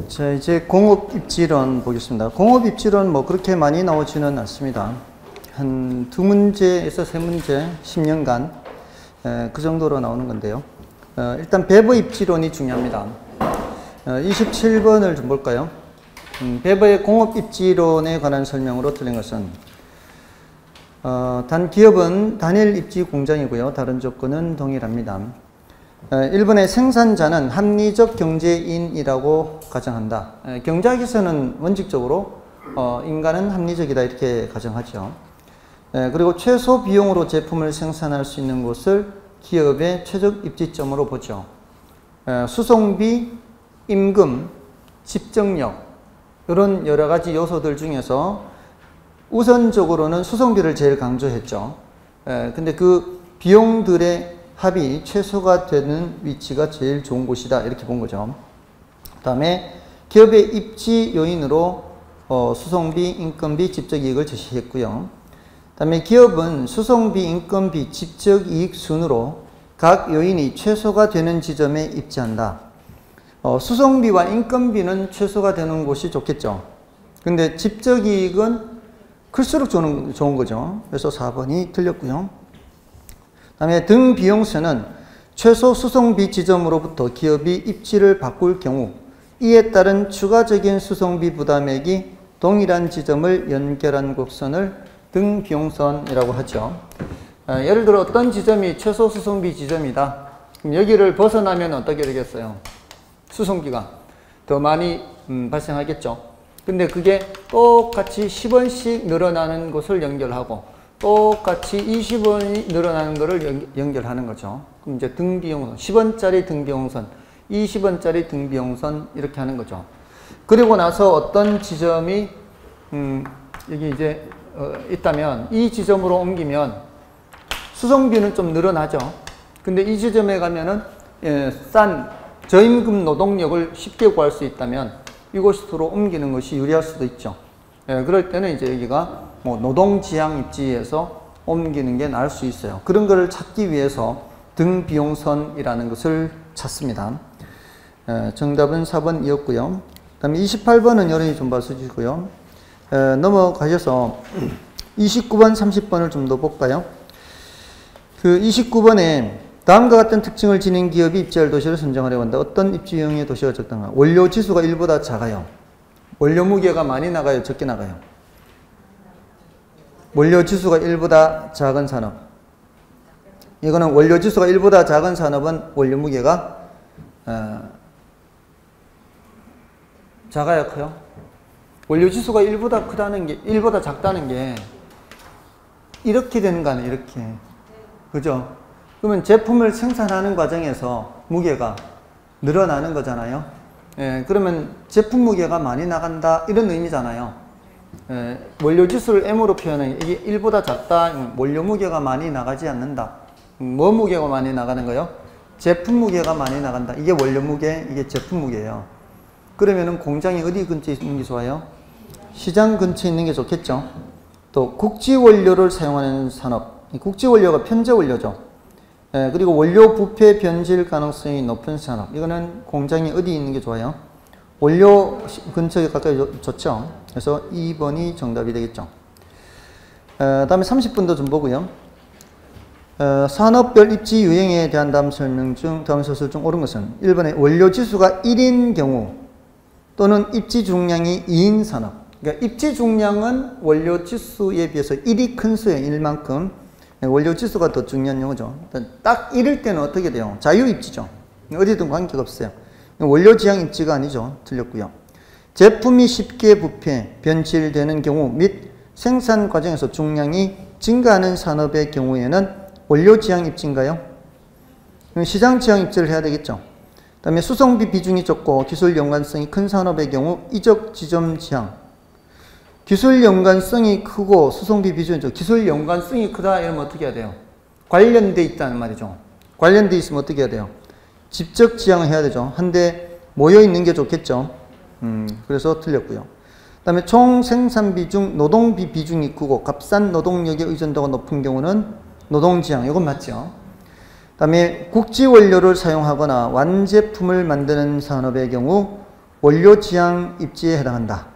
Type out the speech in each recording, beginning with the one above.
자, 이제 공업입지론 보겠습니다. 공업입지론 뭐 그렇게 많이 나오지는 않습니다. 한 2문제에서 3문제, 10년간 그 정도로 나오는 건데요. 일단 배버입지론이 중요합니다. 27번을 좀 볼까요? 배버의 공업입지론에 관한 설명으로 틀린 것은 단 기업은 단일 입지 공장이고요. 다른 조건은 동일합니다. 1번의 생산자는 합리적 경제인이라고 가정한다. 경제학에서는 원칙적으로 인간은 합리적이다 이렇게 가정하죠. 그리고 최소 비용으로 제품을 생산할 수 있는 곳을 기업의 최적 입지점으로 보죠. 수송비, 임금, 집정력 이런 여러 가지 요소들 중에서 우선적으로는 수송비를 제일 강조했죠. 근데 그 비용들의 합이 최소가 되는 위치가 제일 좋은 곳이다 이렇게 본 거죠. 그 다음에 기업의 입지 요인으로 수송비, 인건비, 집적이익을 제시했고요. 그 다음에 기업은 수송비, 인건비, 집적이익 순으로 각 요인이 최소가 되는 지점에 입지한다. 수송비와 인건비는 최소가 되는 곳이 좋겠죠. 근데 집적이익은 클수록 좋은 거죠. 그래서 4번이 틀렸고요. 그 다음에 등 비용세는 최소 수송비 지점으로부터 기업이 입지를 바꿀 경우 이에 따른 추가적인 수송비 부담액이 동일한 지점을 연결한 곡선을 등 비용선이라고 하죠. 예를 들어 어떤 지점이 최소 수송비 지점이다. 그럼 여기를 벗어나면 어떻게 되겠어요? 수송비가 더 많이 발생하겠죠. 근데 그게 똑같이 10원씩 늘어나는 곳을 연결하고 똑같이 20원이 늘어나는 것을 연결하는 거죠. 그럼 이제 등비용선, 10원짜리 등비용선, 20원짜리 등비용선 이렇게 하는 거죠. 그리고 나서 어떤 지점이 여기 이제 있다면 이 지점으로 옮기면 수송비는 좀 늘어나죠. 근데 이 지점에 가면은 싼 저임금 노동력을 쉽게 구할 수 있다면 이곳으로 옮기는 것이 유리할 수도 있죠. 그럴 때는 이제 여기가 뭐 노동지향 입지에서 옮기는 게 나을 수 있어요. 그런 거를 찾기 위해서 등비용선이라는 것을 찾습니다. 정답은 4번이었고요. 그 다음에 28번은 여러분이 좀 봐주시고요. 넘어가셔서 29번, 30번을 좀 더 볼까요? 그 29번에 다음과 같은 특징을 지닌 기업이 입지할 도시를 선정하려고 한다. 어떤 입지형의 도시가 적당한가? 원료 지수가 1보다 작아요. 원료 무게가 많이 나가요? 적게 나가요? 원료 지수가 1보다 작은 산업. 이거는 원료 지수가 1보다 작은 산업은 원료 무게가 작아야 커요? 원료 지수가 1보다 크다는 게, 1보다 작다는 게 이렇게 되는 거 아니에요? 이렇게. 그죠? 그러면 제품을 생산하는 과정에서 무게가 늘어나는 거잖아요. 그러면 제품 무게가 많이 나간다 이런 의미잖아요. 원료 지수를 M으로 표현해. 이게 1보다 작다. 원료 무게가 많이 나가지 않는다. 뭐 무게가 많이 나가는 거요? 제품 무게가 많이 나간다. 이게 원료 무게, 이게 제품 무게예요. 그러면은 공장이 어디 근처에 있는 게 좋아요? 시장 근처에 있는 게 좋겠죠. 또 국지 원료를 사용하는 산업. 국지 원료가 편제 원료죠. 그리고 원료 부패 변질 가능성이 높은 산업. 이거는 공장이 어디 있는 게 좋아요? 원료 근처에 가까이 좋죠. 그래서 2번이 정답이 되겠죠. 다음에 30분도 좀 보고요. 산업별 입지 유형에 대한 다음 설명 중, 다음 서술 중 옳은 것은 1번에 원료 지수가 1인 경우 또는 입지 중량이 2인 산업. 그러니까 입지 중량은 원료 지수에 비해서 1이 큰 수예요. 1만큼. 원료 지수가 더 중요한 용어죠. 딱 1일 때는 어떻게 돼요? 자유입지죠. 어디든 관계가 없어요. 원료 지향 입지가 아니죠. 틀렸고요. 제품이 쉽게 부패, 변질되는 경우 및 생산 과정에서 중량이 증가하는 산업의 경우에는 원료 지향 입지인가요? 시장 지향 입지를 해야 되겠죠. 그 다음에 수송비 비중이 적고 기술 연관성이 큰 산업의 경우 이적 지점 지향. 기술 연관성이 크고 수송비 비중이 적고 기술 연관성이 크다 이러면 어떻게 해야 돼요? 관련돼 있다는 말이죠. 관련돼 있으면 어떻게 해야 돼요? 직접 지향을 해야 되죠. 한데 모여 있는 게 좋겠죠. 그래서 틀렸고요. 그 다음에 총 생산 비중, 노동비 비중이 크고 값싼 노동력의 의존도가 높은 경우는 노동 지향. 이건 맞죠. 그 다음에 국지 원료를 사용하거나 완제품을 만드는 산업의 경우 원료 지향 입지에 해당한다.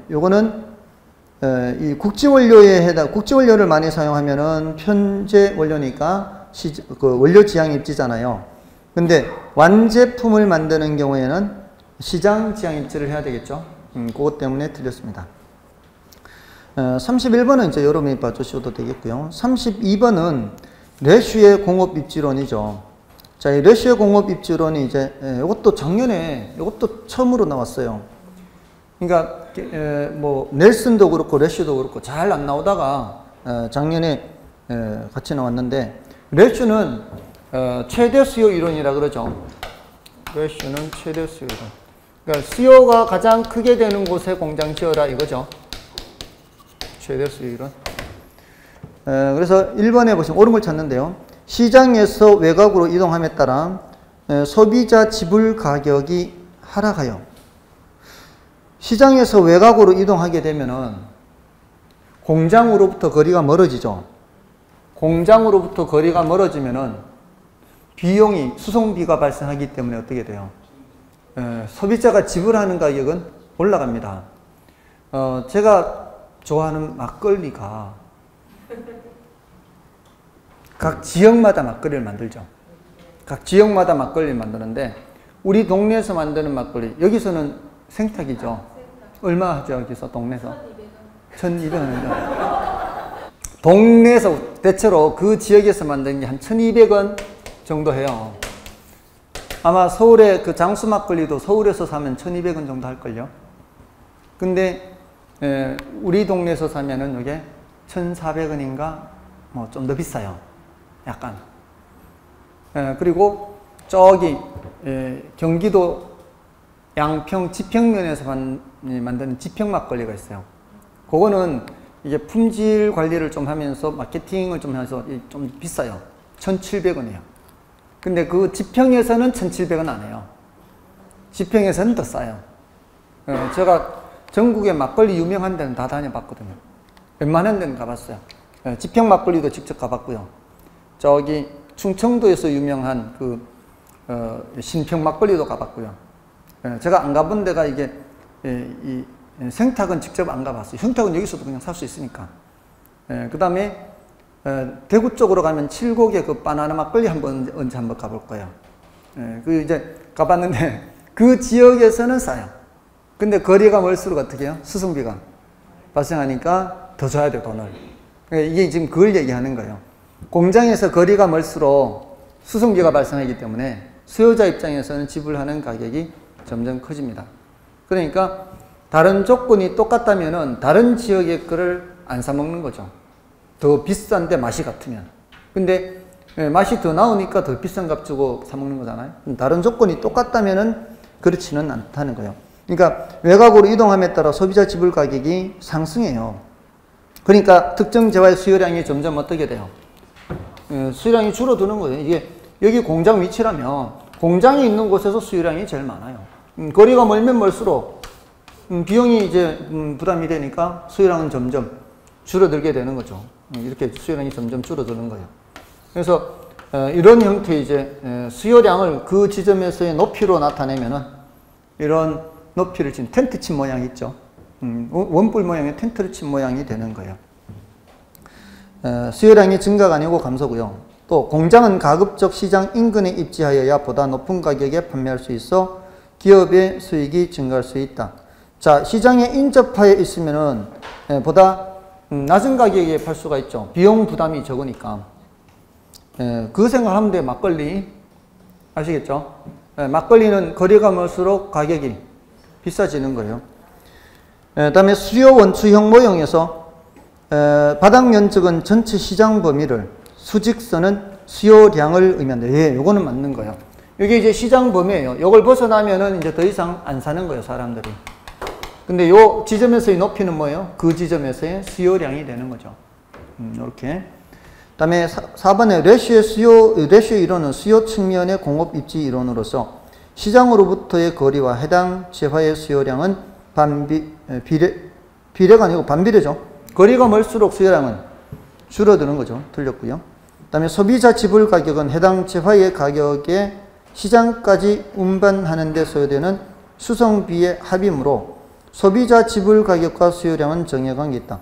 요거는 이 국지원료를 많이 사용하면은 편제 원료니까 그 원료 지향 입지잖아요. 근데 완제품을 만드는 경우에는 시장 지향 입지를 해야 되겠죠. 그것 때문에 틀렸습니다. 31번은 이제 여러분이 봐주셔도 되겠고요. 32번은 레슈의 공업 입지론이죠. 자, 이 레슈의 공업 입지론이 이제 이것도 작년에 이것도 처음으로 나왔어요. 그러니까 뭐 넬슨도 그렇고 레슈도 그렇고 잘 안 나오다가 작년에 같이 나왔는데, 레슈는 최대 수요 이론이라 그러죠. 레슈는 최대 수요 이론. 그러니까 수요가 가장 크게 되는 곳에 공장 지어라 이거죠. 최대 수요 이론. 그래서 1번에 보시면 옳은 걸 찾는데요. 시장에서 외곽으로 이동함에 따라 소비자 지불 가격이 하락하여. 시장에서 외곽으로 이동하게 되면은 공장으로부터 거리가 멀어지죠. 공장으로부터 거리가 멀어지면은 비용이, 수송비가 발생하기 때문에 어떻게 돼요? 소비자가 지불하는 가격은 올라갑니다. 제가 좋아하는 막걸리가 각 지역마다 막걸리를 만들죠. 각 지역마다 막걸리를 만드는데, 우리 동네에서 만드는 막걸리, 여기서는 생탁이죠. 얼마 하죠, 여기서, 동네에서? 1,200원. 동네에서 대체로 그 지역에서 만드는 게 한 1,200원 정도 해요. 아마 서울에 그 장수 막걸리도 서울에서 사면 1,200원 정도 할걸요. 근데 우리 동네에서 사면은 이게 1,400원인가 뭐 좀 더 비싸요. 약간. 그리고 저기 경기도 양평 지평면에서 만드는 지평 막걸리가 있어요. 그거는 이게 품질 관리를 좀 하면서 마케팅을 좀 해서 좀 비싸요. 1,700원이에요. 근데 그 지평에서는 1,700원 안 해요. 지평에서는 더 싸요. 제가 전국에 막걸리 유명한 데는 다 다녀봤거든요. 웬만한 데는 가봤어요. 지평 막걸리도 직접 가봤고요. 저기 충청도에서 유명한 그 신평 막걸리도 가봤고요. 제가 안 가본 데가 이게 이 생탁은 직접 안 가봤어요. 생탁은 여기서도 그냥 살 수 있으니까. 그 다음에 대구 쪽으로 가면 칠곡의 그 바나나 막걸리 언제 한번 가볼 거예요. 그 이제 가봤는데 그 지역에서는 싸요. 근데 거리가 멀수록 어떻게 해요? 수송비가 발생하니까 더 줘야 돼요, 돈을. 이게 지금 그걸 얘기하는 거예요. 공장에서 거리가 멀수록 수송비가 발생하기 때문에 수요자 입장에서는 지불하는 가격이 점점 커집니다. 그러니까 다른 조건이 똑같다면은 다른 지역의 거를 안 사 먹는 거죠. 더 비싼데 맛이 같으면. 근데 맛이 더 나오니까 더 비싼 값 주고 사 먹는 거잖아요. 다른 조건이 똑같다면은 그렇지는 않다는 거예요. 그러니까 외곽으로 이동함에 따라 소비자 지불 가격이 상승해요. 그러니까 특정 재화의 수요량이 점점 어떻게 돼요? 수요량이 줄어드는 거예요. 이게 여기 공장 위치라면 공장이 있는 곳에서 수요량이 제일 많아요. 거리가 멀면 멀수록 비용이 이제 부담이 되니까 수요량은 점점 줄어들게 되는 거죠. 이렇게 수요량이 점점 줄어드는 거예요. 그래서 이런 형태의 이제 수요량을 그 지점에서의 높이로 나타내면은 이런 높이를 친 텐트 친 모양이 있죠. 원뿔 모양의 텐트를 친 모양이 되는 거예요. 수요량이 증가가 아니고 감소고요. 또 공장은 가급적 시장 인근에 입지하여야 보다 높은 가격에 판매할 수 있어 기업의 수익이 증가할 수 있다. 자, 시장에 인접하여 있으면은 보다 낮은 가격에 팔 수가 있죠. 비용 부담이 적으니까. 그 생각하면 돼요. 막걸리. 아시겠죠? 막걸리는 거리가 멀수록 가격이 비싸지는 거예요. 다음에 수요 원추형 모형에서 바닥 면적은 전체 시장 범위를, 수직선은 수요량을 의미한다. 예, 요거는 맞는 거예요. 이게 이제 시장 범위예요. 이걸 벗어나면은 이제 더 이상 안 사는 거예요, 사람들이. 근데 요 지점에서의 높이는 뭐예요? 그 지점에서의 수요량이 되는 거죠. 이렇게. 다음에 4번에 레슈 이론은 수요 측면의 공업 입지 이론으로서 시장으로부터의 거리와 해당 재화의 수요량은 비례가 아니고 반비례죠. 거리가 멀수록 수요량은 줄어드는 거죠. 틀렸고요. 그 다음에 소비자 지불 가격은 해당 재화의 가격에 시장까지 운반하는 데 소요되는 수송비의 합이므로 소비자 지불 가격과 수요량은 정해관계 있다.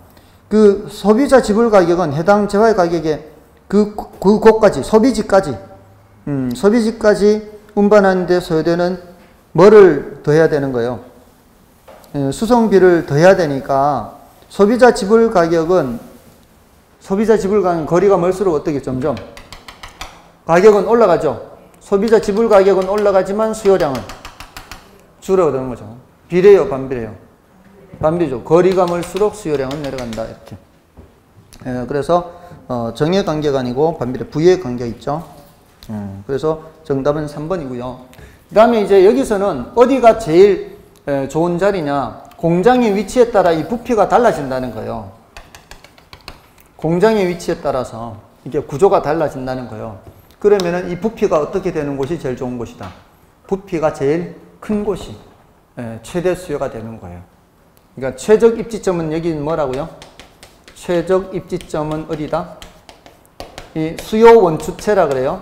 그 소비자 지불 가격은 해당 재화의 가격에 그곳까지 소비지까지 운반하는데 소요되는 뭐를 더해야 되는 거예요? 수송비를 더해야 되니까 소비자 지불 가격은 거리가 멀수록 어떻게 점점 가격은 올라가죠. 소비자 지불 가격은 올라가지만 수요량은 줄어드는 거죠. 비례요, 반비례요? 반비죠. 거리가 멀수록 수요량은 내려간다. 이렇게. 그래서 정의 관계가 아니고 반비례 부의 관계가 있죠. 그래서 정답은 3번이고요. 그 다음에 이제 여기서는 어디가 제일 좋은 자리냐, 공장의 위치에 따라 이 부피가 달라진다는 거예요. 공장의 위치에 따라서 이게 구조가 달라진다는 거예요. 그러면은 이 부피가 어떻게 되는 곳이 제일 좋은 곳이다. 부피가 제일 큰 곳이 최대 수요가 되는 거예요. 그러니까 최적 입지점은 여기는 뭐라고요? 최적 입지점은 어디다? 이 수요 원추체라 그래요.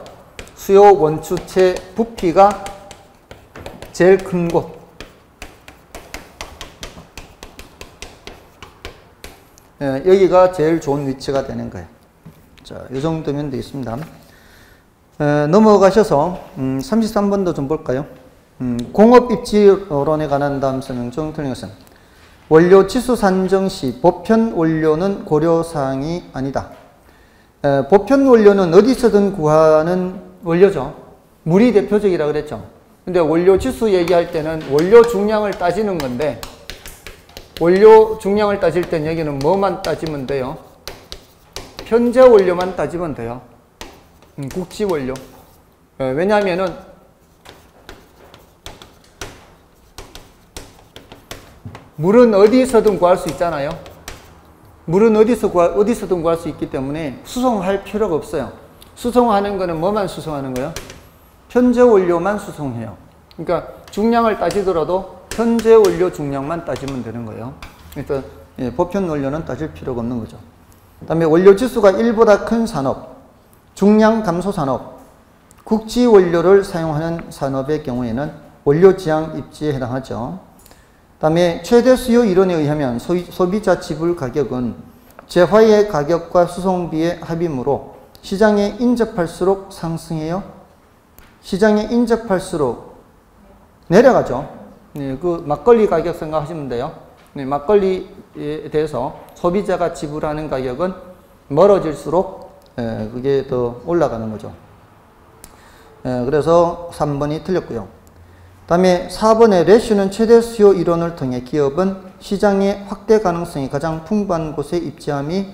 수요 원추체 부피가 제일 큰 곳. 여기가 제일 좋은 위치가 되는 거예요. 자, 이 정도면 되겠습니다. 넘어가셔서 33번도 좀 볼까요? 공업입지론에 관한 다음 설명 중 틀린 것은 원료 지수 산정 시 보편 원료는 고려사항이 아니다. 보편 원료는 어디서든 구하는 원료죠. 물이 대표적이라 그랬죠. 근데 원료 지수 얘기할 때는 원료 중량을 따지는 건데, 원료 중량을 따질 땐 여기는 뭐만 따지면 돼요? 현재 원료만 따지면 돼요. 국지 원료. 왜냐하면은 물은 어디서든 구할 수 있잖아요. 물은 어디서든 구할 수 있기 때문에 수송할 필요가 없어요. 수송하는 거는 뭐만 수송하는 거예요? 현재 원료만 수송해요. 그러니까 중량을 따지더라도 현재 원료 중량만 따지면 되는 거예요. 그래서 보편 원료는 따질 필요가 없는 거죠. 그 다음에 원료 지수가 1보다 큰 산업, 중량 감소 산업, 국지 원료를 사용하는 산업의 경우에는 원료 지향 입지에 해당하죠. 그 다음에 최대 수요 이론에 의하면 소비자 지불 가격은 재화의 가격과 수송비의 합이므로 시장에 인접할수록 상승해요. 시장에 인접할수록 내려가죠. 그 막걸리 가격 생각하시면 돼요. 막걸리에 대해서 소비자가 지불하는 가격은 멀어질수록 그게 더 올라가는 거죠. 그래서 3번이 틀렸고요. 그 다음에 4번의 레슈는 최대 수요 이론을 통해 기업은 시장의 확대 가능성이 가장 풍부한 곳에 입지함이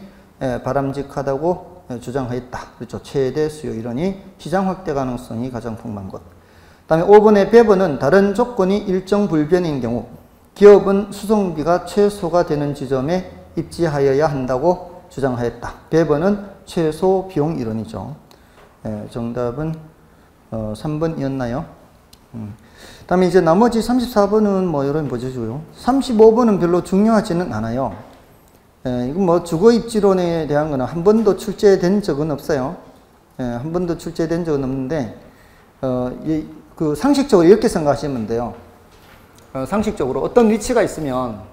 바람직하다고 주장하였다. 그렇죠. 최대 수요 이론이 시장 확대 가능성이 가장 풍부한 곳. 그 다음에 5번의 배번은 다른 조건이 일정 불변인 경우 기업은 수송비가 최소가 되는 지점에 입지하여야 한다고 주장하였다. 배번은 최소 비용 이론이죠. 정답은 3번이었나요? 그 다음에 이제 나머지 34번은 뭐 이런 보여주고요. 35번은 별로 중요하지는 않아요. 이건 뭐 주거 입지론에 대한 거는 한 번도 출제된 적은 없어요. 한 번도 출제된 적은 없는데, 그 상식적으로 이렇게 생각하시면 돼요. 상식적으로 어떤 위치가 있어요.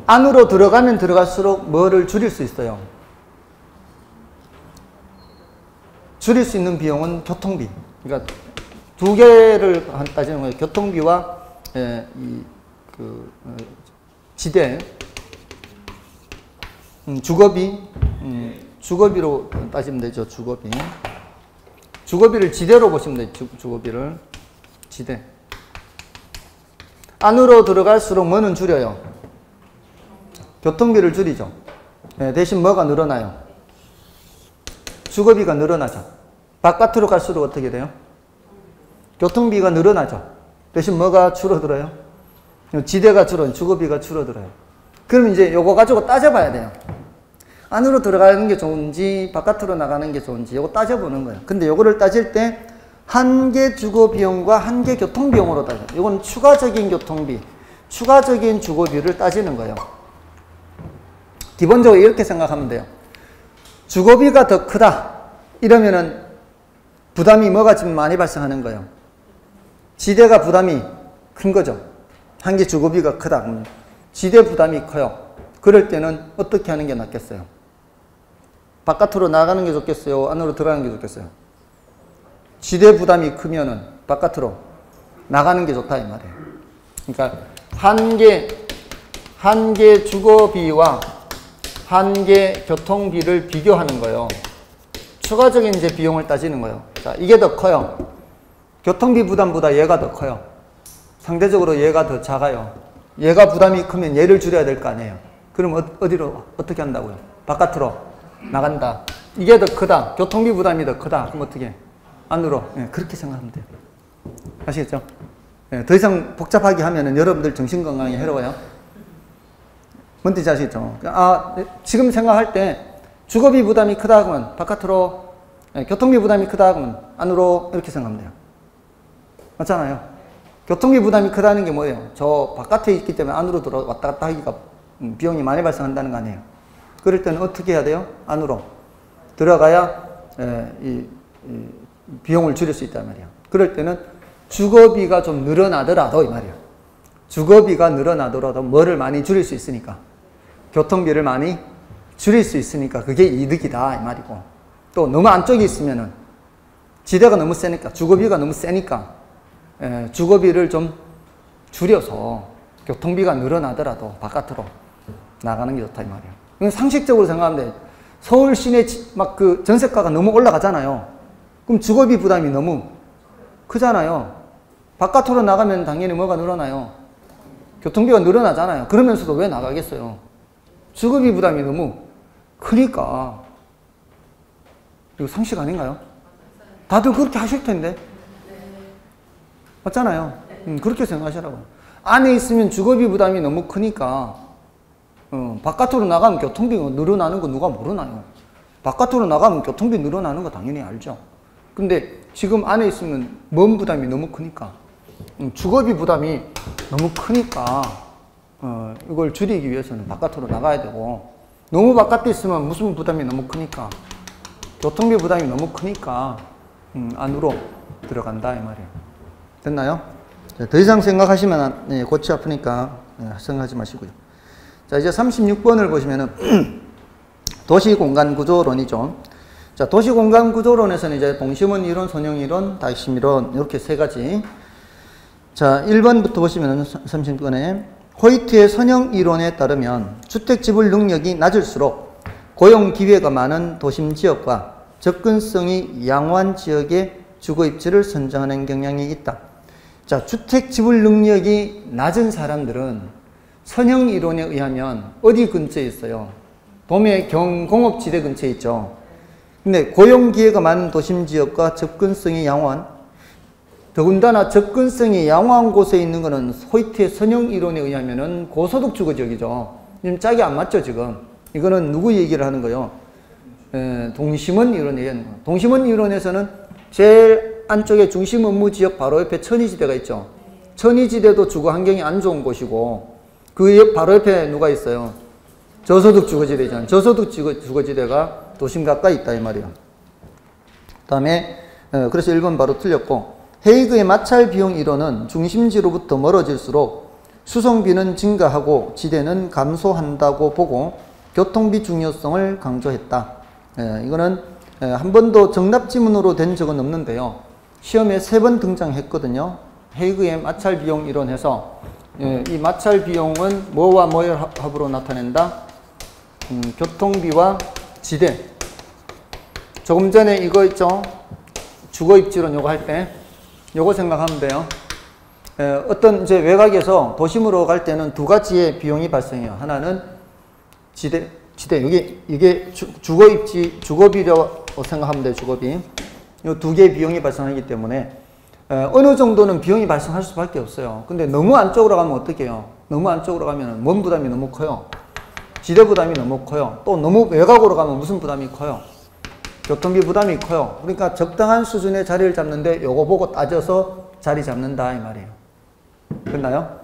안으로 들어가면 들어갈수록 뭐를 줄일 수 있어요? 줄일 수 있는 비용은 교통비. 그러니까 두 개를 따지는 거예요. 교통비와 지대, 주거비, 주거비로 따지면 되죠. 주거비를 지대로 보시면 돼요. 주거비를 지대. 안으로 들어갈수록 뭐는 줄여요? 교통비를 줄이죠. 대신 뭐가 늘어나요? 주거비가 늘어나죠. 바깥으로 갈수록 어떻게 돼요? 교통비가 늘어나죠. 대신 뭐가 줄어들어요? 지대가 주거비가 줄어들어요. 그럼 이제 요거 가지고 따져봐야 돼요. 안으로 들어가는 게 좋은지 바깥으로 나가는 게 좋은지 요거 따져보는 거예요. 근데 요거를 따질 때 한 개 주거 비용과 한 개 교통 비용으로 따져요. 이건 추가적인 교통비, 추가적인 주거비를 따지는 거예요. 기본적으로 이렇게 생각하면 돼요. 주거비가 더 크다 이러면은 부담이 뭐가 좀 많이 발생하는 거예요? 지대가 부담이 큰 거죠. 한 개 주거비가 크다. 지대 부담이 커요. 그럴 때는 어떻게 하는 게 낫겠어요? 바깥으로 나가는 게 좋겠어요? 안으로 들어가는 게 좋겠어요? 지대 부담이 크면은 바깥으로 나가는 게 좋다 이 말이에요. 그러니까 한 개 주거비와 한 개 교통비를 비교하는 거예요. 추가적인 이제 비용을 따지는 거예요. 자, 이게 더 커요. 교통비 부담보다 얘가 더 커요. 상대적으로 얘가 더 작아요. 얘가 부담이 크면 얘를 줄여야 될 거 아니에요. 그럼 어디로 어떻게 한다고요? 바깥으로 나간다. 이게 더 크다. 교통비 부담이 더 크다. 그럼 어떻게? 안으로. 예, 그렇게 생각하면 돼요. 아시겠죠? 예, 더 이상 복잡하게 하면은 여러분들 정신건강에 해로워요. 뭔지 아시겠죠? 지금 생각할 때 주거비 부담이 크다 하면 바깥으로, 예, 교통비 부담이 크다 하면 안으로 이렇게 생각하면 돼요. 맞잖아요? 교통비 부담이 크다는 게 뭐예요? 저 바깥에 있기 때문에 안으로 들어 왔다 갔다 하기가 비용이 많이 발생한다는 거 아니에요? 그럴 때는 어떻게 해야 돼요? 안으로 들어가야 이 비용을 줄일 수 있단 말이에요. 그럴 때는 주거비가 좀 늘어나더라도 이 말이에요. 주거비가 늘어나더라도 뭐를 많이 줄일 수 있으니까, 교통비를 많이 줄일 수 있으니까 그게 이득이다 이 말이고, 또 너무 안쪽에 있으면은 지대가 너무 세니까, 주거비가 너무 세니까 주거비를 좀 줄여서 교통비가 늘어나더라도 바깥으로 나가는 게 좋다 이 말이에요. 상식적으로 생각하면 돼. 서울 시내 막 그 전세가가 너무 올라가잖아요. 그럼 주거비 부담이 너무 크잖아요. 바깥으로 나가면 당연히 뭐가 늘어나요? 교통비가 늘어나잖아요. 그러면서도 왜 나가겠어요? 주거비 부담이 너무 크니까. 이거 상식 아닌가요? 다들 그렇게 하실 텐데. 맞잖아요. 그렇게 생각하시라고요. 안에 있으면 주거비 부담이 너무 크니까 바깥으로 나가면 교통비가 늘어나는 거 누가 모르나요? 바깥으로 나가면 교통비 늘어나는 거 당연히 알죠. 근데 지금 안에 있으면 뭔 부담이 너무 크니까, 주거비 부담이 너무 크니까 이걸 줄이기 위해서는 바깥으로 나가야 되고, 너무 바깥에 있으면 무슨 부담이 너무 크니까, 교통비 부담이 너무 크니까 안으로 들어간다 이 말이에요. 됐나요? 더 이상 생각하시면 골치 아프니까 생각하지 마시고요. 자, 이제 36번을 보시면은 도시공간구조론이죠. 자, 도시공간구조론에서는 이제 동심원 이론, 선형 이론, 다심 이론 이렇게 세 가지. 자, 1번부터 보시면은 30번에 호이트의 선형 이론에 따르면 주택 지불 능력이 낮을수록 고용 기회가 많은 도심 지역과 접근성이 양호한 지역의 주거 입지를 선정하는 경향이 있다. 자, 주택 지불 능력이 낮은 사람들은 선형 이론에 의하면 어디 근처에 있어요? 도매 경공업지대 근처에 있죠. 근데 고용 기회가 많은 도심 지역과 접근성이 양호한, 더군다나 접근성이 양호한 곳에 있는 것은 호이트의 선형 이론에 의하면은 고소득 주거 지역이죠. 지금 짝이 안 맞죠, 지금. 이거는 누구 얘기를 하는 거예요? 동심원 이론에 의한 거예요. 동심원 이론에서는 제일 안쪽에 중심 업무 지역 바로 옆에 천의지대가 있죠. 천의지대도 주거 환경이 안 좋은 곳이고, 그 바로 옆에 누가 있어요? 저소득 주거지대잖아요. 저소득 주거지대가 도심 가까이 있다 이 말이에요. 그 다음에 그래서 1번 바로 틀렸고, 헤이그의 마찰 비용 이론은 중심지로부터 멀어질수록 수송비는 증가하고 지대는 감소한다고 보고 교통비 중요성을 강조했다. 이거는 한 번도 정답 지문으로 된 적은 없는데요. 시험에 3번 등장했거든요. 헤이그의 마찰 비용 이론에서 이 마찰 비용은 뭐와 뭐의 합으로 나타낸다? 교통비와 지대. 조금 전에 이거 있죠? 주거 입지론 요거 할 때 요거 생각하면 돼요. 어떤 이제 외곽에서 도심으로 갈 때는 두 가지의 비용이 발생해요. 하나는 지대 이게 주거 입지, 주거비라고 생각하면 돼요. 주거비. 이 두 개의 비용이 발생하기 때문에 어느 정도는 비용이 발생할 수밖에 없어요. 근데 너무 안쪽으로 가면 어떻게 해요? 너무 안쪽으로 가면 뭔 부담이 너무 커요? 지대 부담이 너무 커요. 또 너무 외곽으로 가면 무슨 부담이 커요? 교통비 부담이 커요. 그러니까 적당한 수준의 자리를 잡는데 요거 보고 따져서 자리 잡는다 이 말이에요. 됐나요?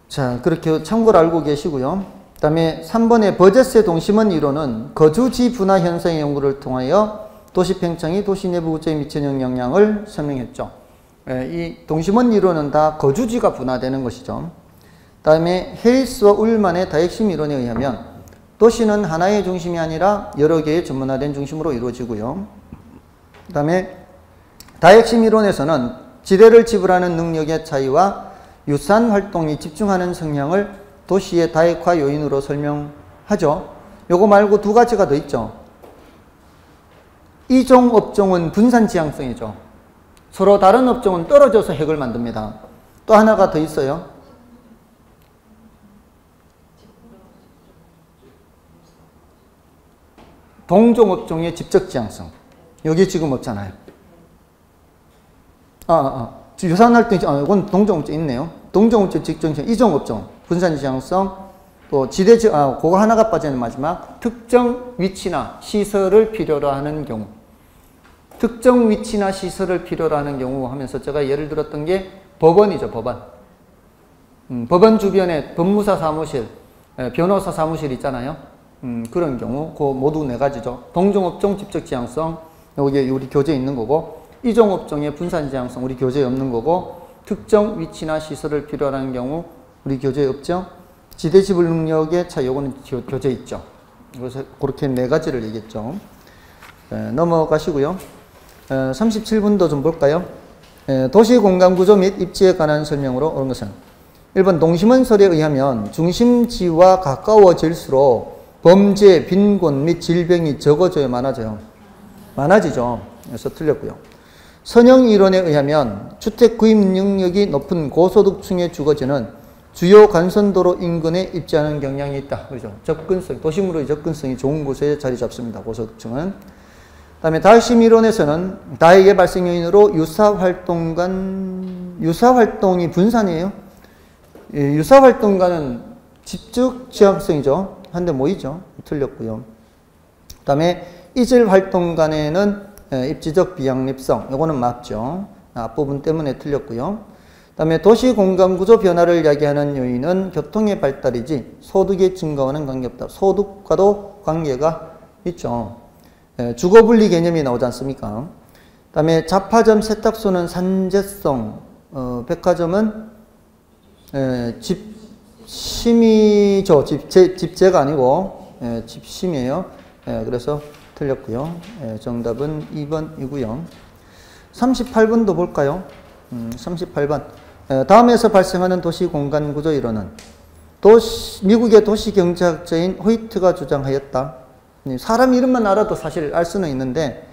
자, 그렇게 참고로 알고 계시고요. 그 다음에 3번의 버제스의 동심원 이론은 거주지 분화 현상의 연구를 통하여 도시 팽창이 도시 내부 구조에 미치는 영향을 설명했죠. 이 동심원 이론은 다 거주지가 분화되는 것이죠. 다음에 헤이스와 울만의 다핵심 이론에 의하면 도시는 하나의 중심이 아니라 여러 개의 전문화된 중심으로 이루어지고요. 그 다음에 다핵심 이론에서는 지대를 지불하는 능력의 차이와 유사한 활동이 집중하는 성향을 도시의 다핵화 요인으로 설명하죠. 요거 말고 두 가지가 더 있죠. 이종 업종은 분산 지향성이죠. 서로 다른 업종은 떨어져서 핵을 만듭니다. 또 하나가 더 있어요. 동종 업종의 집적 지향성. 여기 지금 없잖아요. 유사한 활동이, 이건 동종 업종 있네요. 동종 업종, 직종, 이종 업종, 분산 지향성, 또 지대, 그거 하나가 빠지는 마지막, 특정 위치나 시설을 필요로 하는 경우. 특정 위치나 시설을 필요로 하는 경우 하면서 제가 예를 들었던 게 법원이죠, 법원. 법원 주변에 법무사 사무실, 변호사 사무실 있잖아요. 그런 경우, 그 모두 네 가지죠. 동종업종 집적 지향성, 여기 우리 교재에 있는 거고, 이종업종의 분산 지향성, 우리 교재에 없는 거고, 특정 위치나 시설을 필요로 하는 경우, 우리 교재에 없죠. 지대 지불 능력의 차이, 요거는 교재에 있죠. 그래서 그렇게 네 가지를 얘기했죠. 넘어가시고요. 37분도 좀 볼까요? 도시 공간 구조 및 입지에 관한 설명으로 온 것은 1번 동심원설에 의하면 중심지와 가까워질수록 범죄, 빈곤 및 질병이 적어져야 많아져요. 많아지죠. 그래서 틀렸고요. 선형 이론에 의하면 주택 구입 능력이 높은 고소득층에 주거지는 주요 간선도로 인근에 입지하는 경향이 있다. 그렇죠. 접근성, 도심으로의 접근성이 좋은 곳에 자리 잡습니다. 고소득층은. 그 다음에 다핵심 이론에서는 다핵의 발생 요인으로 유사활동이 분산이에요. 유사활동과는 집적 지향성이죠. 한데 모이죠. 틀렸고요. 그 다음에 이질활동 간에는 입지적 비양립성. 요거는 맞죠. 앞부분 때문에 틀렸고요. 그 다음에 도시 공간 구조 변화를 야기하는 요인은 교통의 발달이지 소득의 증가와는 관계없다. 소득과도 관계가 있죠. 주거분리 개념이 나오지 않습니까? 그 다음에 잡화점, 세탁소는 산재성, 백화점은 집심이죠. 집재가 아니고 집심이에요. 그래서 틀렸고요. 정답은 2번이고요. 38번도 볼까요? 38번. 다음에서 발생하는 도시 공간 구조 이론은 미국의 도시경제학자인 호이트가 주장하였다. 사람 이름만 알아도 사실 알 수는 있는데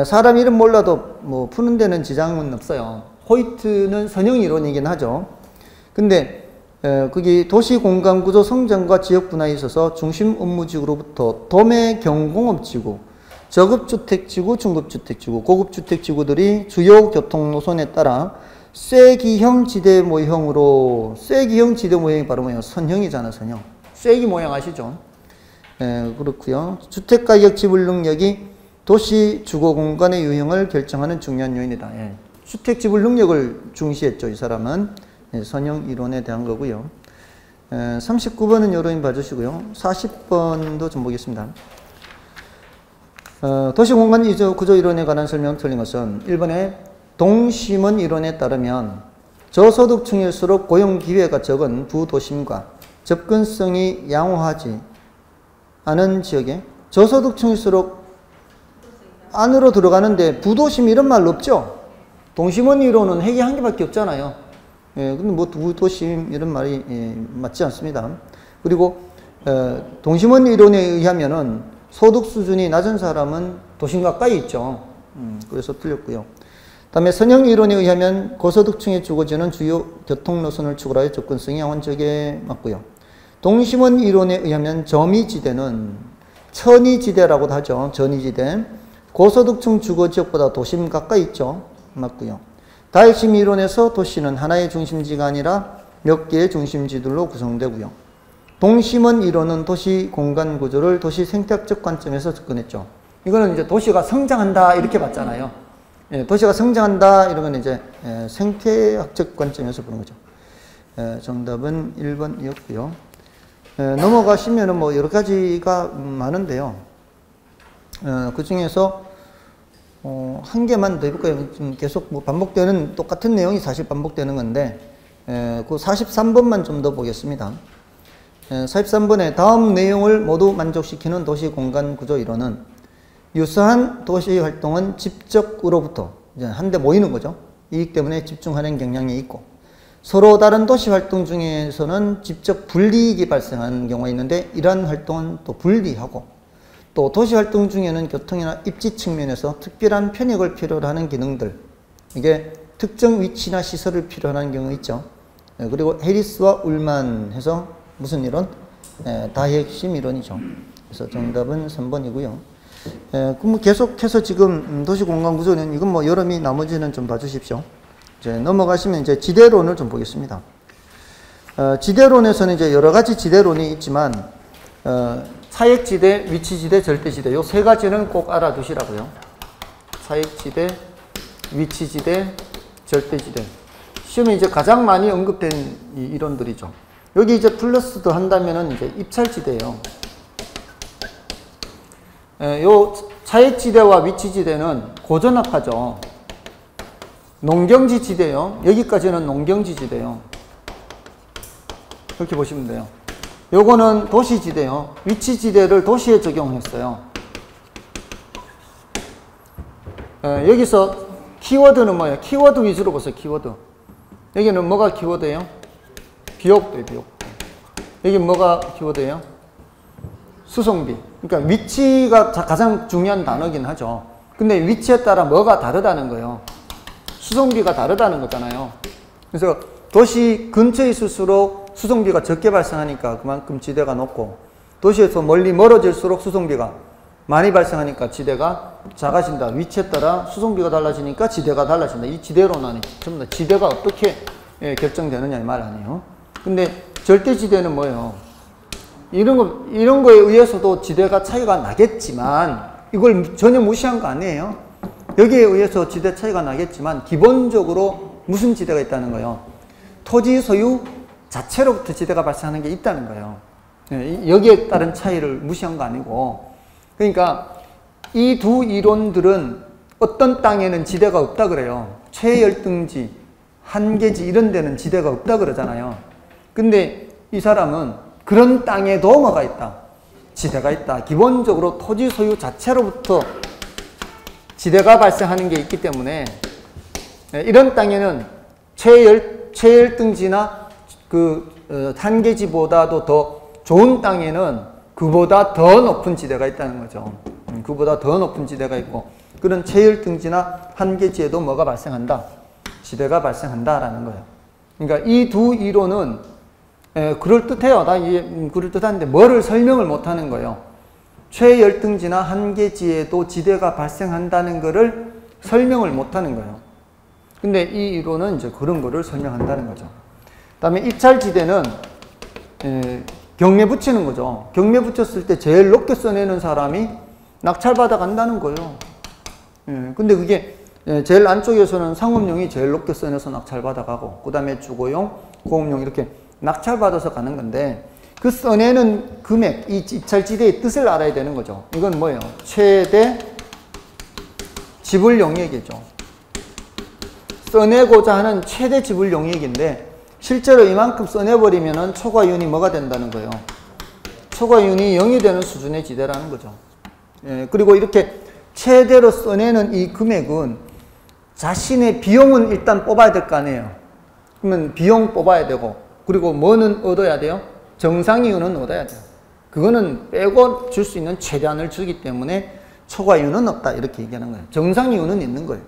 사람 이름 몰라도 뭐 푸는 데는 지장은 없어요. 호이트는 선형 이론이긴 하죠. 근데 거기 도시 공간 구조 성장과 지역 분화에 있어서 중심 업무지구로부터 도매 경공업지구, 저급주택지구, 중급주택지구, 고급주택지구들이 주요 교통노선에 따라 쇠기형 지대 모형으로, 쇠기형 지대 모형이 바로 뭐예요? 선형이잖아, 선형. 쇠기 모양 아시죠? 그렇고요. 주택가격 지불 능력이 도시 주거 공간의 유형을 결정하는 중요한 요인이다. 주택 지불 능력을 중시했죠, 이 사람은. 선형 이론에 대한 거고요. 39번은 여러분 봐주시고요. 40번도 좀 보겠습니다. 도시 공간 구조 이론에 관한 설명 틀린 것은 1번에 동심원 이론에 따르면 저소득층일수록 고용 기회가 적은 부도심과 접근성이 양호하지 않은 지역에 저소득층일수록 안으로 들어가는데 부도심 이런 말 없죠? 동심원 이론은 핵이 한 개밖에 없잖아요. 근데 뭐 부도심 이런 말이 맞지 않습니다. 그리고 동심원 이론에 의하면은 소득 수준이 낮은 사람은 도심 가까이 있죠. 그래서 틀렸고요. 다음에 선형 이론에 의하면 고소득층에 주거지는 주요 교통노선을 추구하여 접근성이 양원적에 맞고요. 동심원 이론에 의하면 점이지대는 천이지대라고도 하죠. 전이지대. 고소득층 주거지역보다 도심 가까이 있죠. 맞고요. 다핵심 이론에서 도시는 하나의 중심지가 아니라 몇 개의 중심지들로 구성되고요. 동심원 이론은 도시 공간 구조를 도시 생태학적 관점에서 접근했죠. 이거는 이제 도시가 성장한다 이렇게 봤잖아요. 도시가 성장한다 이러면 이제 생태학적 관점에서 보는 거죠. 정답은 1번이었고요. 넘어가시면은 뭐 여러 가지가 많은데요. 그 중에서 한 개만 더 해볼까요? 지금 계속 뭐 반복되는 똑같은 내용이 사실 반복되는 건데 그 43번만 좀 더 보겠습니다. 43번에 다음 내용을 모두 만족시키는 도시 공간 구조 이론은 유사한 도시 활동은 집적으로부터 이제 한데 모이는 거죠. 이익 때문에 집중하는 경향이 있고 서로 다른 도시 활동 중에서는 집적 불이익이 발생하는 경우가 있는데 이러한 활동은 또 분리하고 또 도시 활동 중에는 교통이나 입지 측면에서 특별한 편익을 필요로 하는 기능들 이게 특정 위치나 시설을 필요로 하는 경우가 있죠. 그리고 해리스와 울만 해서 무슨 이론? 다핵심 이론이죠. 그래서 정답은 3번이고요. 그럼 계속해서 지금 도시공간구조는 이건 뭐 여러미 나머지는 좀 봐주십시오. 이제 넘어가시면 이제 지대론을 좀 보겠습니다. 지대론에서는 이제 여러 가지 지대론이 있지만 차액지대, 위치지대, 절대지대 요 세 가지는 꼭 알아두시라고요. 차액지대, 위치지대, 절대지대. 시험에 이제 가장 많이 언급된 이 이론들이죠. 여기 이제 플러스 더 한다면은 이제 입찰지대예요. 요 차액지대와 위치지대는 고전압하죠. 농경지지대요. 여기까지는 농경지지대요. 이렇게 보시면 돼요. 요거는 도시지대요. 위치지대를 도시에 적용했어요. 여기서 키워드는 뭐예요? 키워드 위주로 보세요. 키워드. 여기는 뭐가 키워드예요? 비옥도예요. 비옥도. 여기 뭐가 키워드예요? 수송비. 그러니까 위치가 가장 중요한 단어긴 하죠. 근데 위치에 따라 뭐가 다르다는 거예요. 수송비가 다르다는 거잖아요. 그래서 도시 근처에 있을수록 수송비가 적게 발생하니까 그만큼 지대가 높고 도시에서 멀어질수록 수송비가 많이 발생하니까 지대가 작아진다. 위치에 따라 수송비가 달라지니까 지대가 달라진다. 이 지대로는 전부 다 지대가 어떻게 결정되느냐 이 말 아니에요. 근데 절대지대는 뭐예요? 이런 거에 의해서도 지대가 차이가 나겠지만 이걸 전혀 무시한 거 아니에요. 여기에 의해서 지대 차이가 나겠지만 기본적으로 무슨 지대가 있다는 거예요? 토지 소유 자체로부터 지대가 발생하는 게 있다는 거예요. 여기에 따른 차이를 무시한 거 아니고 그러니까 이 두 이론들은 어떤 땅에는 지대가 없다 그래요. 최열등지, 한계지 이런 데는 지대가 없다 그러잖아요. 근데 이 사람은 그런 땅에도 뭐가 있다? 지대가 있다. 기본적으로 토지 소유 자체로부터 지대가 발생하는 게 있기 때문에 이런 땅에는 최열등지나 한계지보다도 더 좋은 땅에는 그보다 더 높은 지대가 있다는 거죠. 그보다 더 높은 지대가 있고 그런 최열등지나 한계지에도 뭐가 발생한다? 지대가 발생한다라는 거예요. 그러니까 이 두 이론은 그럴듯해요. 다 그럴듯한데 뭐를 설명을 못하는 거예요. 최열등지나 한계지에도 지대가 발생한다는 것을 설명을 못하는 거예요. 근데 이 이론은 이제 그런 거를 설명한다는 거죠. 그 다음에 입찰지대는 경매 붙이는 거죠. 경매 붙였을 때 제일 높게 써내는 사람이 낙찰받아 간다는 거예요. 근데 그게 제일 안쪽에서는 상업용이 제일 높게 써내서 낙찰받아 가고 그 다음에 주거용, 공업용 이렇게 낙찰받아서 가는 건데 그 써내는 금액, 이 입찰지대의 뜻을 알아야 되는 거죠. 이건 뭐예요? 최대 지불 용액이죠. 써내고자 하는 최대 지불 용액인데 실제로 이만큼 써내버리면 초과이윤이 뭐가 된다는 거예요? 초과이윤이 0이 되는 수준의 지대라는 거죠. 그리고 이렇게 최대로 써내는 이 금액은 자신의 비용은 일단 뽑아야 될 거 아니에요. 그러면 비용 뽑아야 되고 그리고 뭐는 얻어야 돼요? 정상이윤은 얻어야 돼요. 그거는 빼고 줄 수 있는 최대한을 주기 때문에 초과이윤은 없다 이렇게 얘기하는 거예요. 정상이윤은 있는 거예요.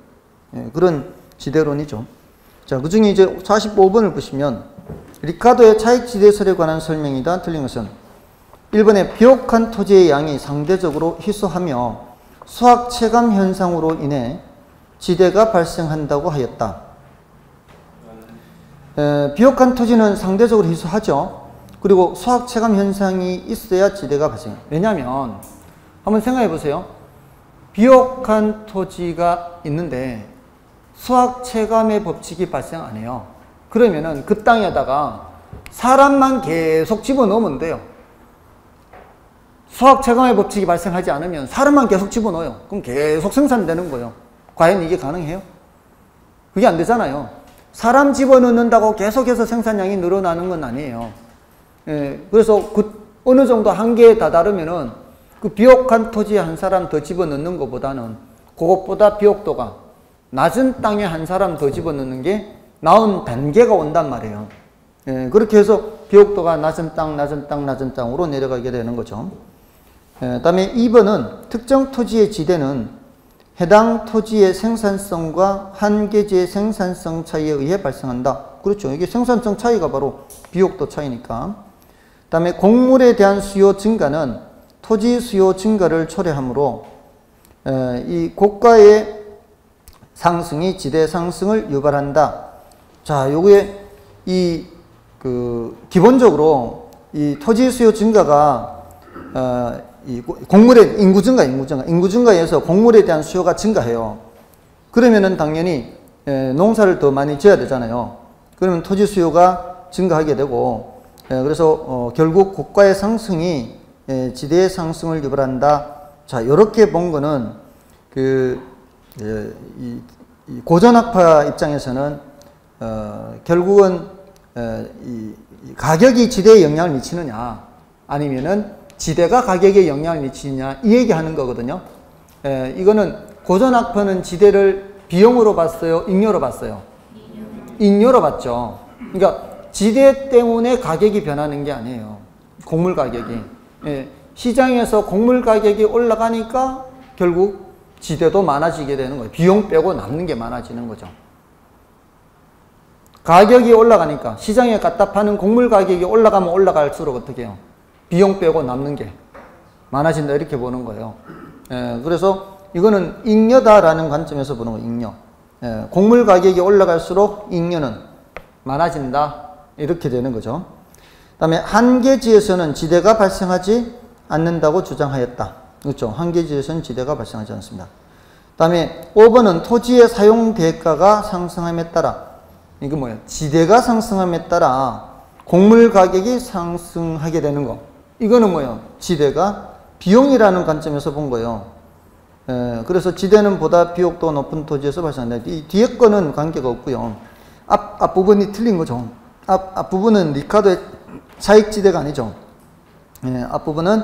그런 지대론이죠. 자, 그 중에 이제 45번을 보시면 리카도의 차익지대설에 관한 설명이다. 틀린 것은 1번에 비옥한 토지의 양이 상대적으로 희소하며 수학 체감 현상으로 인해 지대가 발생한다고 하였다. 비옥한 토지는 상대적으로 희소하죠. 그리고 수학 체감 현상이 있어야 지대가 발생해요. 왜냐하면 한번 생각해 보세요. 비옥한 토지가 있는데 수학 체감의 법칙이 발생 안 해요. 그러면은 그 땅에다가 사람만 계속 집어넣으면 돼요. 수학 체감의 법칙이 발생하지 않으면 사람만 계속 집어넣어요. 그럼 계속 생산되는 거예요. 과연 이게 가능해요? 그게 안 되잖아요. 사람 집어넣는다고 계속해서 생산량이 늘어나는 건 아니에요. 그래서 어느 정도 한계에 다다르면은 그 비옥한 토지에 한 사람 더 집어넣는 것보다는 그것보다 비옥도가 낮은 땅에 한 사람 더 집어넣는 게 나은 단계가 온단 말이에요. 그렇게 해서 비옥도가 낮은 땅으로 내려가게 되는 거죠. 다음에 2번은 특정 토지의 지대는 해당 토지의 생산성과 한계지의 생산성 차이에 의해 발생한다. 그렇죠. 이게 생산성 차이가 바로 비옥도 차이니까. 다음에 곡물에 대한 수요 증가는 토지 수요 증가를 초래하므로 이 고가의 상승이 지대 상승을 유발한다. 자, 요게 기본적으로 이 토지 수요 증가가 이 곡물의 인구 증가에서 곡물에 대한 수요가 증가해요. 그러면은 당연히 농사를 더 많이 지어야 되잖아요. 그러면 토지 수요가 증가하게 되고, 그래서 결국 고가의 상승이 지대의 상승을 유발한다. 자, 이렇게 본 거는 이 고전학파 입장에서는 결국은 이 가격이 지대에 영향을 미치느냐, 아니면은 지대가 가격에 영향을 미치느냐, 이 얘기하는 거거든요. 이거는 고전학파는 지대를 비용으로 봤어요, 잉여로 봤어요? 잉여로 봤죠. 그러니까 지대 때문에 가격이 변하는 게 아니에요. 곡물 가격이. 시장에서 곡물 가격이 올라가니까 결국 지대도 많아지게 되는 거예요. 비용 빼고 남는 게 많아지는 거죠. 가격이 올라가니까, 시장에 갖다 파는 곡물 가격이 올라가면 올라갈수록 어떻게 해요? 비용 빼고 남는 게 많아진다, 이렇게 보는 거예요. 그래서 이거는 잉여다라는 관점에서 보는 거예요. 잉여. 곡물 가격이 올라갈수록 잉여는 많아진다, 이렇게 되는 거죠. 그 다음에 한계지에서는 지대가 발생하지 않는다고 주장하였다. 그렇죠. 한계지에서는 지대가 발생하지 않습니다. 그 다음에 5번은 토지의 사용 대가가 상승함에 따라, 이게 뭐예요? 지대가 상승함에 따라 곡물 가격이 상승하게 되는 거. 이거는 뭐예요? 지대가 비용이라는 관점에서 본 거예요. 그래서 지대는 보다 비옥도가 높은 토지에서 발생한다. 이 뒤에 거는 관계가 없고요. 앞부분이 틀린 거죠. 앞부분은 리카르도의 차익지대가 아니죠. 앞부분은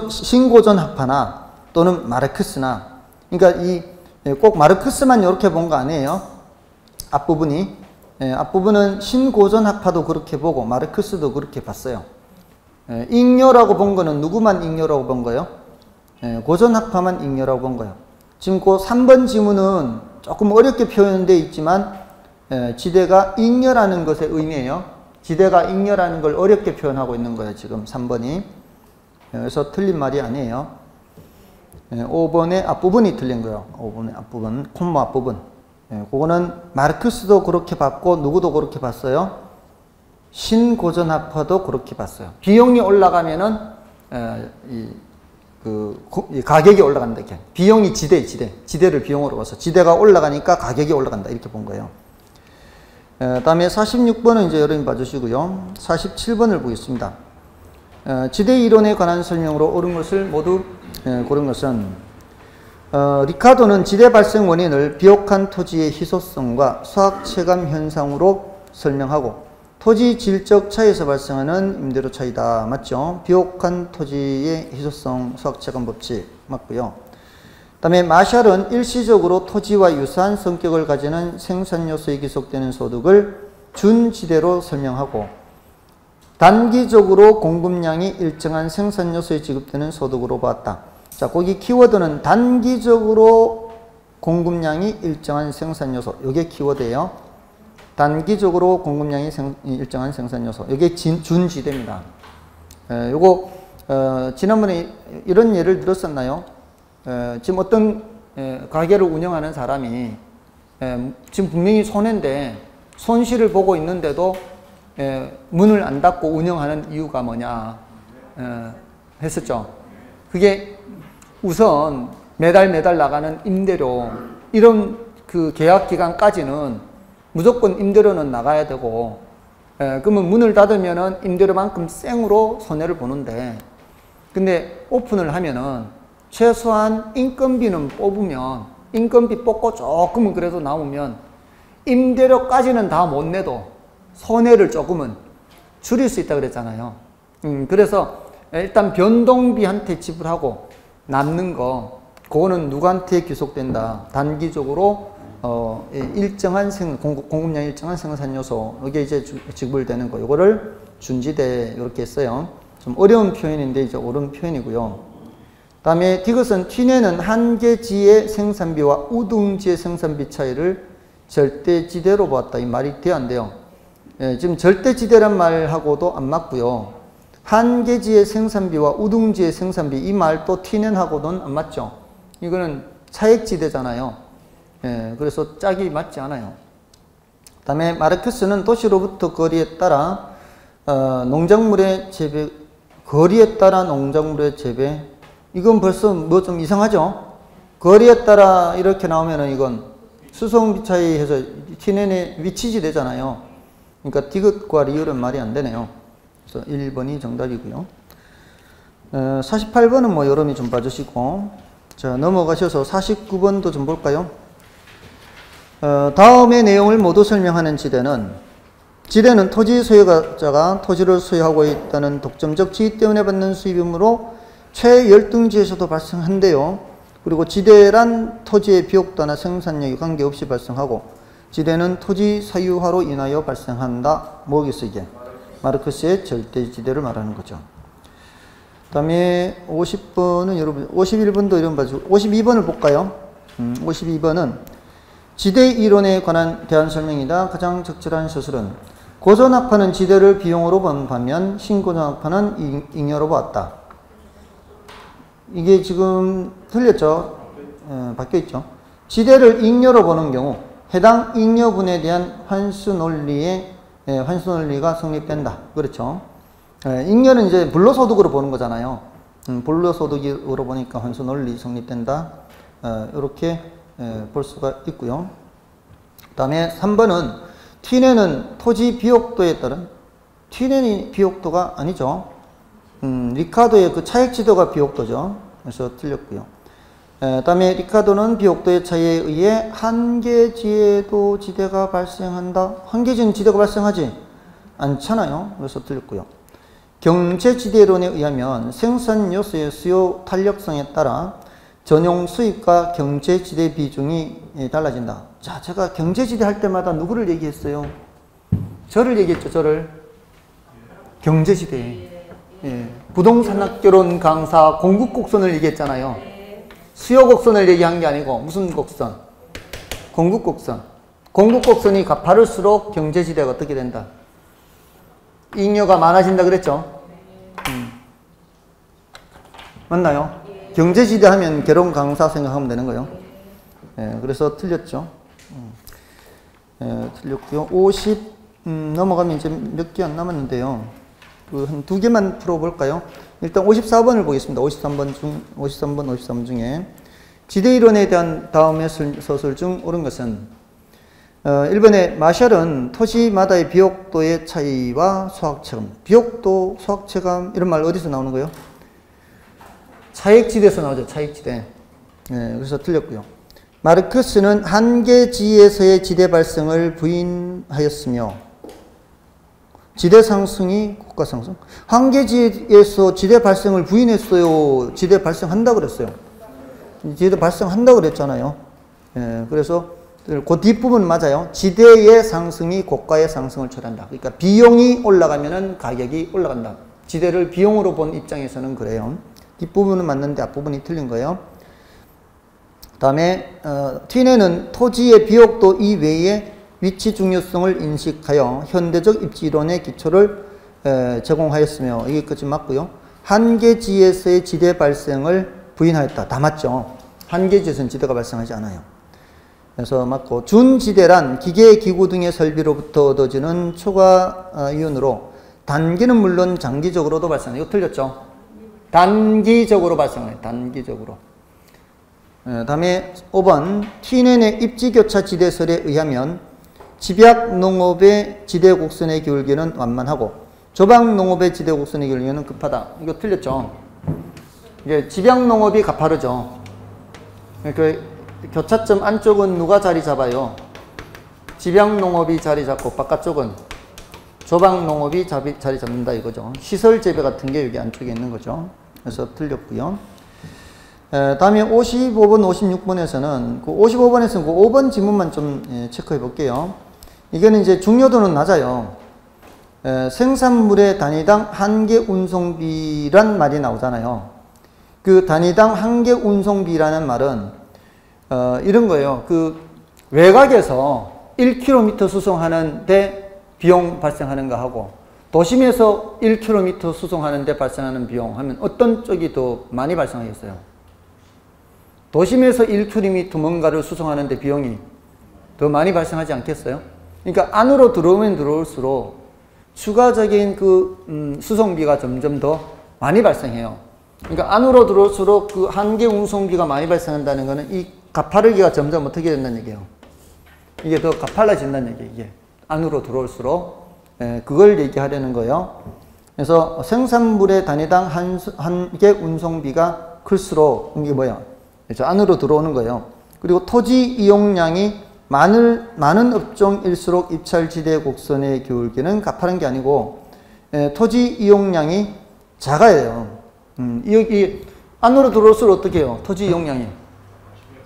신고전 학파나 또는 마르크스나, 그러니까 꼭 마르크스만 이렇게 본 거 아니에요. 앞부분은 신고전 학파도 그렇게 보고 마르크스도 그렇게 봤어요. 잉여라고 본 거는 누구만 잉여라고 본 거예요? 고전 학파만 잉여라고 본 거예요. 지금 그 3번 지문은 조금 어렵게 표현되어 있지만 지대가 잉여라는 것의 의미예요. 지대가 잉여라는 걸 어렵게 표현하고 있는 거예요. 지금 3번이. 그래서 틀린 말이 아니에요. 5번의 앞부분이 틀린 거예요. 5번의 앞부분, 콤마 앞부분. 그거는 마르크스도 그렇게 봤고 누구도 그렇게 봤어요? 신고전학파도 그렇게 봤어요. 비용이 올라가면은 이 가격이 올라간다. 이렇게. 비용이 지대를 비용으로 봐서 지대가 올라가니까 가격이 올라간다, 이렇게 본 거예요. 다음에 46번은 이제 여러분 봐주시고요. 47번을 보겠습니다. 지대 이론에 관한 설명으로 옳은 것을 모두 고른 것은 리카르도는 지대 발생 원인을 비옥한 토지의 희소성과 수학 체감 현상으로 설명하고 토지 질적 차이에서 발생하는 임대료 차이다. 맞죠? 비옥한 토지의 희소성 수학 체감 법칙 맞고요. 그 다음에 마샬은 일시적으로 토지와 유사한 성격을 가지는 생산 요소에 기속되는 소득을 준지대로 설명하고 단기적으로 공급량이 일정한 생산 요소에 지급되는 소득으로 보았다. 자, 거기 키워드는 단기적으로 공급량이 일정한 생산 요소. 이게 키워드예요. 단기적으로 공급량이 일정한 생산 요소. 이게 준지대입니다. 요거 지난번에 이런 예를 들었었나요? 지금 어떤 가게를 운영하는 사람이 지금 분명히 손해인데 손실을 보고 있는데도 문을 안 닫고 운영하는 이유가 뭐냐 했었죠. 그게 우선 매달 나가는 임대료, 이런 그 계약 기간까지는 무조건 임대료는 나가야 되고, 그러면 문을 닫으면은 임대료만큼 생으로 손해를 보는데, 근데 오픈을 하면은 최소한 인건비는 뽑으면, 인건비 뽑고 조금은 그래도 남으면 임대료까지는 다 못 내도 손해를 조금은 줄일 수 있다 그랬잖아요. 그래서 일단 변동비한테 지불하고 남는 거, 그거는 누구한테 귀속된다. 단기적으로 일정한 공급량 일정한 생산 요소, 이게 이제 지불되는 거. 이거를 준지대 이렇게 했어요. 좀 어려운 표현인데 이제 옳은 표현이고요. 다음에 디귿은 튀내는 한계지의 생산비와 우등지의 생산비 차이를 절대지대로 보았다. 이 말이 돼야 안 돼요. 예, 지금 절대지대란 말하고도 안 맞고요. 한계지의 생산비와 우등지의 생산비, 이 말도 튀낸하고는 안 맞죠. 이거는 차액지대잖아요. 예, 그래서 짝이 맞지 않아요. 그 다음에 마르크스는 도시로부터 거리에 따라 농작물의 재배, 거리에 따라 농작물의 재배, 이건 벌써 뭐 좀 이상하죠? 거리에 따라 이렇게 나오면은 이건 수송비 차이해서 티넨의 위치지대잖아요. 그러니까 디귿과 리을은 말이 안 되네요. 그래서 1번이 정답이고요. 48번은 뭐 여러분이 좀 봐주시고, 자, 넘어가셔서 49번도 좀 볼까요? 다음의 내용을 모두 설명하는 지대는 토지 소유자가 토지를 소유하고 있다는 독점적 지위 때문에 받는 수입이므로 최열등지에서도 발생한대요. 그리고 지대란 토지의 비옥도나 생산력에 관계없이 발생하고, 지대는 토지 사유화로 인하여 발생한다. 뭐겠어 이게? 마르크스의 절대지대를 말하는 거죠. 그 다음에 50번은 여러분, 51번도 이런 봐주고, 52번을 볼까요? 52번은 지대 이론에 대한 설명이다. 가장 적절한 서술은 고전학파는 지대를 비용으로 본 반면 신고전학파는 잉여로 보았다. 이게 지금 틀렸죠? 바뀌어있죠? 지대를 잉여로 보는 경우 해당 잉여분에 대한 환수 논리가 성립된다. 그렇죠? 잉여는 이제 불로소득으로 보는 거잖아요. 불로소득으로 보니까 환수 논리 성립된다. 이렇게 볼 수가 있고요. 그 다음에 3번은 튀내는 토지 비옥도에 따른, 튀내는 비옥도가 아니죠. 리카도의 그 차액지도가 비옥도죠. 그래서 틀렸고요. 그 다음에 리카도는 비옥도의 차이에 의해 한계지에도 지대가 발생한다. 한계지는 지대가 발생하지 않잖아요. 그래서 틀렸고요. 경제지대론에 의하면 생산 요소의 수요 탄력성에 따라 전용 수입과 경제지대 비중이 달라진다. 자, 제가 경제지대 할 때마다 누구를 얘기했어요? 저를 얘기했죠, 저를. 경제지대. 예. 부동산학개론 강사 공급곡선을 얘기했잖아요. 수요곡선을 얘기한 게 아니고, 무슨 곡선? 공급곡선. 공급곡선이 가파를수록 경제지대가 어떻게 된다? 잉여가 많아진다 그랬죠? 맞나요? 경제지대 하면 개론 강사 생각하면 되는 거예요. 예, 그래서 틀렸죠. 틀렸고요. 50 넘어가면 이제 몇 개 안 남았는데요. 한 두 개만 풀어볼까요? 일단 54번을 보겠습니다. 53번 중에 지대이론에 대한 다음의 서술 중 옳은 것은 1번에 마샬은 토지마다의 비옥도의 차이와 소학체감, 비옥도, 소학체감 이런 말 어디서 나오는 거예요? 차액지대에서 나오죠. 차액지대. 네, 그래서 틀렸고요. 마르크스는 한계지에서의 지대 발생을 부인하였으며 지대 상승이 국가 상승. 한계지에서 지대 발생을 부인했어요. 지대 발생한다 그랬어요. 지대 발생한다 그랬잖아요. 예, 그래서 그 뒷부분 맞아요. 지대의 상승이 고가의 상승을 초래한다. 그러니까 비용이 올라가면은 가격이 올라간다. 지대를 비용으로 본 입장에서는 그래요. 뒷부분은 맞는데 앞부분이 틀린 거예요. 그 다음에 튀내는 토지의 비옥도 이외에 위치 중요성을 인식하여 현대적 입지론의 기초를 제공하였으며, 이게 끝이 맞고요. 한계지에서의 지대 발생을 부인하였다. 다 맞죠. 한계지에서는 지대가 발생하지 않아요. 그래서 맞고, 준지대란 기계, 기구 등의 설비로부터 얻어지는 초과 이윤으로 단기는 물론 장기적으로도 발생해요. 이거 틀렸죠. 단기적으로 발생해요. 단기적으로. 다음에 5번 튀넨의 입지교차 지대설에 의하면 집약농업의 지대곡선의 기울기는 완만하고 조박농업의 지대곡선의 기울기는 급하다. 이거 틀렸죠. 이게 집약농업이 가파르죠. 그 교차점 안쪽은 누가 자리 잡아요? 집약농업이 자리 잡고 바깥쪽은 조박농업이 자리 잡는다 이거죠. 시설재배 같은 게 여기 안쪽에 있는 거죠. 그래서 틀렸고요. 다음에 55번, 56번에서는 그 55번에서는 그 5번 지문만 좀 체크해 볼게요. 이거는 이제 중요도는 낮아요. 생산물의 단위당 한개 운송비란 말이 나오잖아요. 그 단위당 한개 운송비라는 말은 이런 거예요. 그 외곽에서 1km 수송하는데 비용 발생하는 거 하고 도심에서 1km 수송하는데 발생하는 비용 하면 어떤 쪽이 더 많이 발생하겠어요? 도심에서 1km 뭔가를 수송하는데 비용이 더 많이 발생하지 않겠어요? 그러니까 안으로 들어오면 들어올수록 추가적인 그 수송비가 점점 더 많이 발생해요. 그러니까 안으로 들어올수록 그 한개 운송비가 많이 발생한다는 거는 이 가파르기가 점점 어떻게 된다는 얘기예요? 이게 더 가팔라진다는 얘기예요. 이게 안으로 들어올수록 그걸 얘기하려는 거예요. 그래서 생산물의 단위당 한개 운송비가 클수록 이게 뭐야? 그래서 안으로 들어오는 거예요. 그리고 토지 이용량이 많은 업종일수록 입찰지대 곡선의 기울기는 가파른 게 아니고 토지 이용량이 작아요. 여기 안으로 들어올수록 어떻게 해요? 토지 이용량이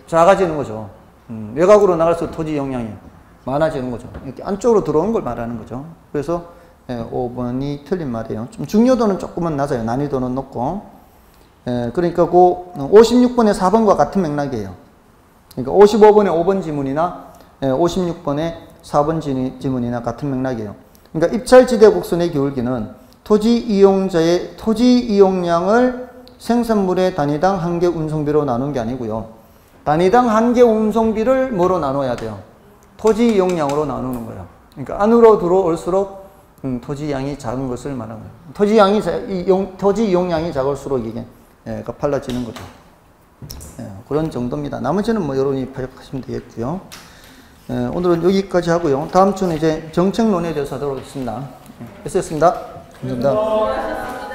작아지는 거죠. 외곽으로 나갈수록 토지 이용량이 많아지는 거죠. 이렇게 안쪽으로 들어오는 걸 말하는 거죠. 그래서 5번이 틀린 말이에요. 좀 중요도는 조금은 낮아요. 난이도는 높고. 그러니까 그 56번의 4번과 같은 맥락이에요. 그러니까 55번의 5번 지문이나 56번의 4번 지문이나 같은 맥락이에요. 그러니까 입찰지대 곡선의 기울기는 토지 이용자의 토지 이용량을 생산물의 단위당 한개 운송비로 나눈 게 아니고요. 단위당 한개 운송비를 뭐로 나눠야 돼요? 토지 이용량으로 나누는 거예요. 그러니까 안으로 들어올수록 토지 양이 작은 것을 말하는 거예요. 토지 이용량이 작을수록 이게 가팔라지는 거죠. 그런 정도입니다. 나머지는 뭐 여러분이 파악하시면 되겠고요. 오늘은 여기까지 하고요. 다음 주는 이제 정책론에 대해서 하도록 하겠습니다. 됐습니다. 감사합니다.